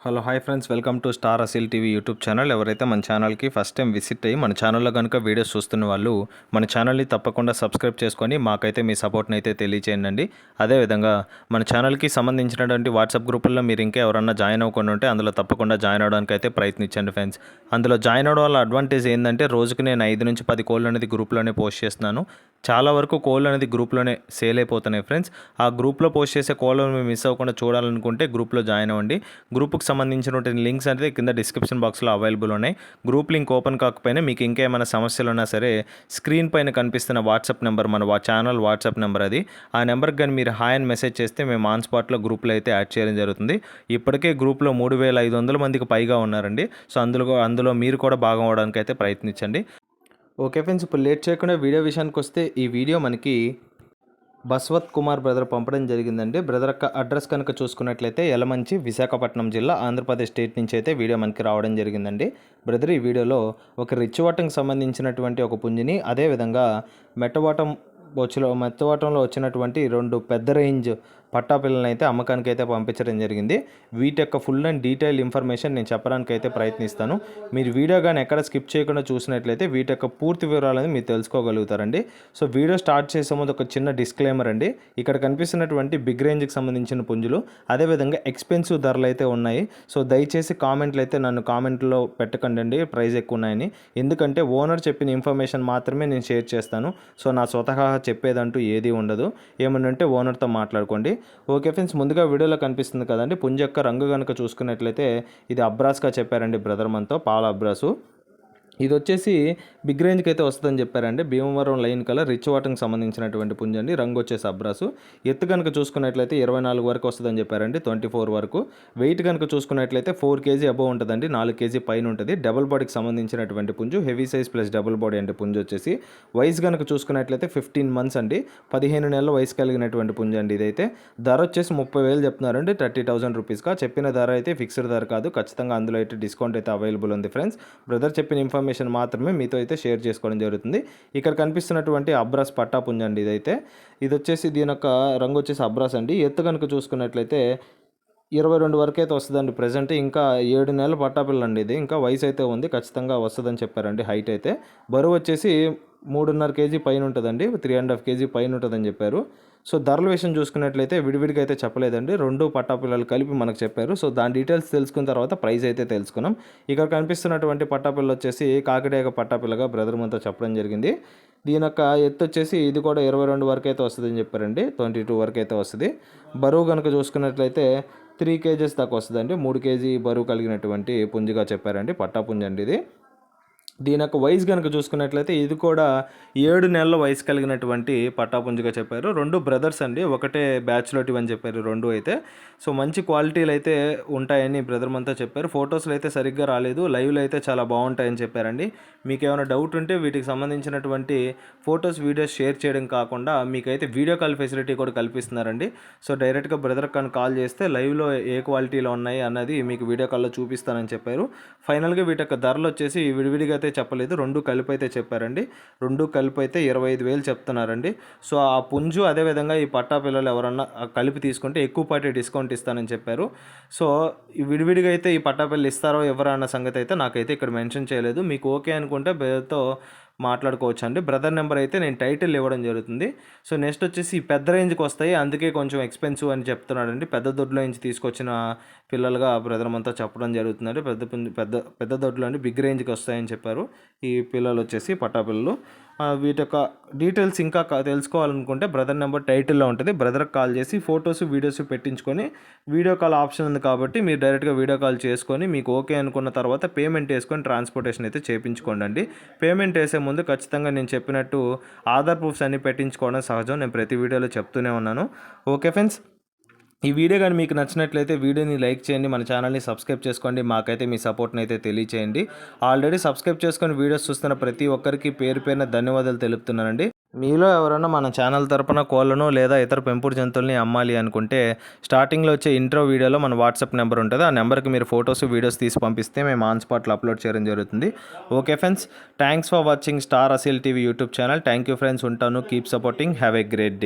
Hello hi friends, welcome to star Asil TV YouTube channel. ఎవరైతే మన ఛానల్కి ఫస్ట్ టైం విజిట్ అయ్యి మన ఛానల్లో కనుక వీడియోస్ చూస్తున్న వాళ్ళు మన ఛానల్ని తప్పకుండా సబ్స్క్రైబ్ చేసుకొని మాకైతే మీ సపోర్ట్ని అయితే తెలియచేయండి. అదేవిధంగా మన ఛానల్కి సంబంధించినటువంటి వాట్సాప్ గ్రూపుల్లో మీరు ఇంకా ఎవరన్నా జాయిన్ అవ్వకుండా ఉంటే అందులో తప్పకుండా జాయిన్ అవ్వడానికి అయితే ప్రయత్నించండి ఫ్రెండ్స్. అందులో జాయిన్ అవ్వడం వల్ల అడ్వాంటేజ్ ఏంటంటే రోజుకి నేను 5 నుంచి 10 కోళ్ళు అనేది గ్రూప్లోనే పోస్ట్ చేస్తున్నాను. చాలా వరకు కోళ్ళు అనేది గ్రూప్లోనే సేల్ అయిపోతున్నాయి ఫ్రెండ్స్. ఆ గ్రూప్లో పోస్ట్ చేసే కోళ్ళను మిస్ అవ్వకుండా చూడాలనుకుంటే గ్రూప్లో జాయిన్ అవ్వండి. గ్రూప్కి సంబంధించినటువంటి లింక్స్ అనేది కింద డిస్క్రిప్షన్ బాక్స్లో అవైలబుల్ ఉన్నాయి. గ్రూప్ లింక్ ఓపెన్ కాకపోయినా మీకు ఇంకేమైనా సమస్యలు ఉన్నా సరే స్క్రీన్ పైన కనిపిస్తున్న వాట్సాప్ నెంబర్, మన ఛానల్ వాట్సాప్ నెంబర్ అది. ఆ నెంబర్కి కానీ మీరు హాయ్ అని మెసేజ్ చేస్తే మేము ఆన్ స్పాట్లో గ్రూప్లో అయితే యాడ్ చేయడం జరుగుతుంది. ఇప్పటికే గ్రూప్లో 3500 మందికి పైగా ఉన్నారండి. సో అందులో మీరు కూడా భాగం అవడానికి అయితే ప్రయత్నించండి. ఓకే ఫ్రెండ్స్, ఇప్పుడు లేట్ చేయకుండా వీడియో విషయానికి వస్తే ఈ వీడియో మనకి బస్వత్ కుమార్ బ్రదర్ పంపడం జరిగిందండి. బ్రదర్ యొక్క అడ్రస్ కనుక చూసుకున్నట్లయితే యలమంచి, విశాఖపట్నం జిల్లా, ఆంధ్రప్రదేశ్ స్టేట్ నుంచి అయితే వీడియో మనకి రావడం జరిగిందండి. బ్రదర్ ఈ వీడియోలో ఒక రిచ్ వాటంకి సంబంధించినటువంటి ఒక పుంజిని, అదేవిధంగా మెత్తవాటంలో వచ్చినటువంటి 2 పెద్ద రేంజ్ పట్టా పిల్లలను అయితే అమ్మకానికి అయితే పంపించడం జరిగింది. వీటి యొక్క ఫుల్ అండ్ డీటెయిల్ ఇన్ఫర్మేషన్ నేను చెప్పడానికి అయితే ప్రయత్నిస్తాను. మీరు వీడియో కానీ ఎక్కడ స్కిప్ చేయకుండా చూసినట్లయితే వీటి యొక్క పూర్తి వివరాలను మీరు తెలుసుకోగలుగుతారండి. సో వీడియో స్టార్ట్ చేసే ముందు ఒక చిన్న డిస్క్లైమర్ అండి. ఇక్కడ కనిపిస్తున్నటువంటి బిగ్ రేంజ్కి సంబంధించిన పుంజులు, అదేవిధంగా ఎక్స్పెన్సివ్ ధరలు అయితే ఉన్నాయి. సో దయచేసి కామెంట్లు అయితే నన్ను కామెంట్లో పెట్టకండి అండి ప్రైస్ ఎక్కువ ఉన్నాయని. ఎందుకంటే ఓనర్ చెప్పిన ఇన్ఫర్మేషన్ మాత్రమే నేను షేర్ చేస్తాను. సో నా స్వతహా చెప్పేదంటూ ఏది ఉండదు. ఏమనంటే ఓనర్తో మాట్లాడుకోండి. ఓకే ఫ్రెండ్స్, ముందుగా వీడియోలో కనిపిస్తుంది కదండి పుంజ యొక్క రంగు కనుక చూసుకున్నట్లయితే ఇది అబ్రాస్గా చెప్పారండి బ్రదర్ మనతో, పాల అబ్రాసు. ఇది వచ్చేసి బిగ్ రేంజ్కి అయితే వస్తుందని చెప్పారండి. భీమవరం లైన్ కలర్ రిచ్ వాటర్కి సంబంధించినటువంటి పుంజండి. రంగు వచ్చేసి అబ్రాసు. ఎత్తు కనుక చూసుకున్నట్లయితే 24 వరకు వస్తుందని చెప్పారండి, 24 వరకు. వెయిట్ కనుక చూసుకున్నట్లయితే 4 kg అబవ్ ఉంటుందండి, 4 kg పైన ఉంటుంది. డబుల్ బాడీకి సంబంధించినటువంటి పుంజు, heavy size plus double body అంటే పుంజు వచ్చేసి. వయసు కనుక చూసుకున్నట్లయితే 15 months అండి, 15 నెలల వయసు కలిగినటువంటి పుంజు అండి. ఇదైతే ధర వచ్చేసి 30,000 చెప్తున్నారండి, 30,000 రూపీస్గా. చెప్పిన ధర అయితే ఫిక్స్డ్ ధర కాదు, ఖచ్చితంగా అందులో అయితే డిస్కౌంట్ అయితే అవైలబుల్ ఉంది ఫ్రెండ్స్. బ్రదర్ చెప్పిన ఇన్ఫర్మేషన్ మాత్రమే మీతో అయితే షేర్ చేసుకోవడం జరుగుతుంది. ఇక్కడ కనిపిస్తున్నటువంటి అబ్రాస్ పట్టా పుంజ అండి. ఇది వచ్చేసి దీని యొక్క రంగు వచ్చేసి అబ్రాస్ అండి. ఎత్తు కనుక చూసుకున్నట్లయితే 22 వరకు అయితే వస్తుందండి. ప్రజెంట్ ఇంకా 7 నెలల పట్టాపిల్ల అండి. ఇది ఇంకా వయసు అయితే ఉంది, ఖచ్చితంగా వస్తుందని చెప్పారండి. హైట్ అయితే బరువు వచ్చేసి 3.5 kg పైన ఉంటుందండి, 3.5 kg పైన ఉంటుందని చెప్పారు. సో ధరల విషయం చూసుకున్నట్లయితే విడివిడిగా అయితే చెప్పలేదండి, 2 పట్టాపిల్లలు కలిపి మనకు చెప్పారు. సో దాని డీటెయిల్స్ తెలుసుకున్న తర్వాత ప్రైస్ అయితే తెలుసుకున్నాం. ఇక్కడ కనిపిస్తున్నటువంటి పట్టాపిల్ల వచ్చేసి కాకిడేగ పట్టాపిల్లగా బ్రదర్ మనతో చెప్పడం జరిగింది. దీని యొక్క ఎత్తు వచ్చేసి ఇది కూడా 22 వరకు అయితే వస్తుందని చెప్పారండి, 22 వరకు అయితే వస్తుంది. బరువు కనుక చూసుకున్నట్లయితే 3 kgs దాకా వస్తుందండి, 3 kg బరువు కలిగినటువంటి పుంజుగా చెప్పారండి, పట్టా పుంజు అండి ఇది. దీని యొక్క వయసు కనుక చూసుకున్నట్లయితే ఇది కూడా 7 నెలల వయసు కలిగినటువంటి పట్టాపుంజుగా చెప్పారు. 2 బ్రదర్స్ అండి, ఒకటే బ్యాచ్లో అని చెప్పారు 2 అయితే. సో మంచి క్వాలిటీలు అయితే ఉంటాయని బ్రదర్ అంతా చెప్పారు. ఫొటోస్లో అయితే సరిగ్గా రాలేదు, లైవ్లో అయితే చాలా బాగుంటాయని చెప్పారండి. మీకు ఏమైనా డౌట్ ఉంటే వీటికి సంబంధించినటువంటి ఫొటోస్ వీడియోస్ షేర్ చేయడం కాకుండా మీకైతే వీడియో కాల్ ఫెసిలిటీ కూడా కల్పిస్తున్నారండి. సో డైరెక్ట్గా బ్రదర్ కానీ కాల్ చేస్తే లైవ్లో ఏ క్వాలిటీలో ఉన్నాయి అన్నది మీకు వీడియో కాల్లో చూపిస్తానని చెప్పారు. ఫైనల్గా వీటి యొక్క ధరలు వచ్చేసి విడివిడిగా అయితే చెప్పలేదు, 2 కలిపి అయితే చెప్పారండి. 2 కలిపి అయితే 25,000 చెప్తున్నారండి. సో ఆ పుంజు అదేవిధంగా ఈ పట్టా పిల్లలు ఎవరన్నా కలిపి తీసుకుంటే ఎక్కువ పాటి డిస్కౌంట్ ఇస్తానని చెప్పారు. సో విడివిడిగా అయితే ఈ పట్టా పిల్లలు ఇస్తారో ఎవరో అన్న సంగతి అయితే నాకైతే ఇక్కడ మెన్షన్ చేయలేదు. మీకు ఓకే అనుకుంటే బ్రదర్తో మాట్లాడుకోవచ్చు అండి. బ్రదర్ నెంబర్ అయితే నేను టైటిల్ ఇవ్వడం జరుగుతుంది. సో నెక్స్ట్ వచ్చేసి పెద్ద రేంజ్కి వస్తాయి, అందుకే కొంచెం ఎక్స్పెన్సివ్ అని చెప్తున్నాడండి. పెద్ద దొడ్లో నుంచి తీసుకొచ్చిన పిల్లలుగా బ్రదర్ అంతా చెప్పడం జరుగుతుందండి. పెద్ద దొడ్లో అండి, బిగ్ రేంజ్కి వస్తాయని చెప్పారు ఈ పిల్లలు వచ్చేసి పట్టా పిల్లలు. వీటి యొక్క డీటెయిల్స్ ఇంకా తెలుసుకోవాలనుకుంటే బ్రదర్ నెంబర్ టైటిల్లో ఉంటుంది. బ్రదర్కి కాల్ చేసి ఫొటోస్ వీడియోస్ పెట్టించుకొని వీడియో కాల్ ఆప్షన్ ఉంది కాబట్టి మీరు డైరెక్ట్గా వీడియో కాల్ చేసుకొని మీకు ఓకే అనుకున్న తర్వాత పేమెంట్ వేసుకొని ట్రాన్స్పోర్టేషన్ అయితే చేయించుకోండి. పేమెంట్ వేసే ముందు ఖచ్చితంగా నేను చెప్పినట్టు ఆధార్ ప్రూఫ్స్ అన్ని పెట్టించుకోవడం సహజం, నేను ప్రతి వీడియోలో చెప్తూనే ఉన్నాను. ఓకే ఫ్రెండ్స్, ఈ వీడియో కానీ మీకు నచ్చినట్లయితే వీడియోని లైక్ చేయండి, మన ఛానల్ని సబ్స్క్రైబ్ చేసుకోండి, మాకైతే మీ సపోర్ట్ని అయితే తెలియచేయండి. ఆల్రెడీ సబ్స్క్రైబ్ చేసుకొని వీడియోస్ చూస్తున్న ప్రతి ఒక్కరికి పేరు పేరున ధన్యవాదాలు తెలుపుతున్నానండి. మీలో ఎవరైనా మన ఛానల్ తరపున కోళ్ళను లేదా ఇతర పెంపుడు జంతువుల్ని అమ్మాలి అనుకుంటే స్టార్టింగ్లో వచ్చే ఇంట్రో వీడియోలో మన వాట్సాప్ నెంబర్ ఉంటుంది. ఆ నెంబర్కి మీరు ఫొటోస్ వీడియోస్ తీసి పంపిస్తే మేము ఆన్ స్పాట్లో అప్లోడ్ చేయడం జరుగుతుంది. Okay friends, thanks for watching star Asil TV YouTube channel. Thank you friends, ఉంటాను. Keep supporting. Have a great day.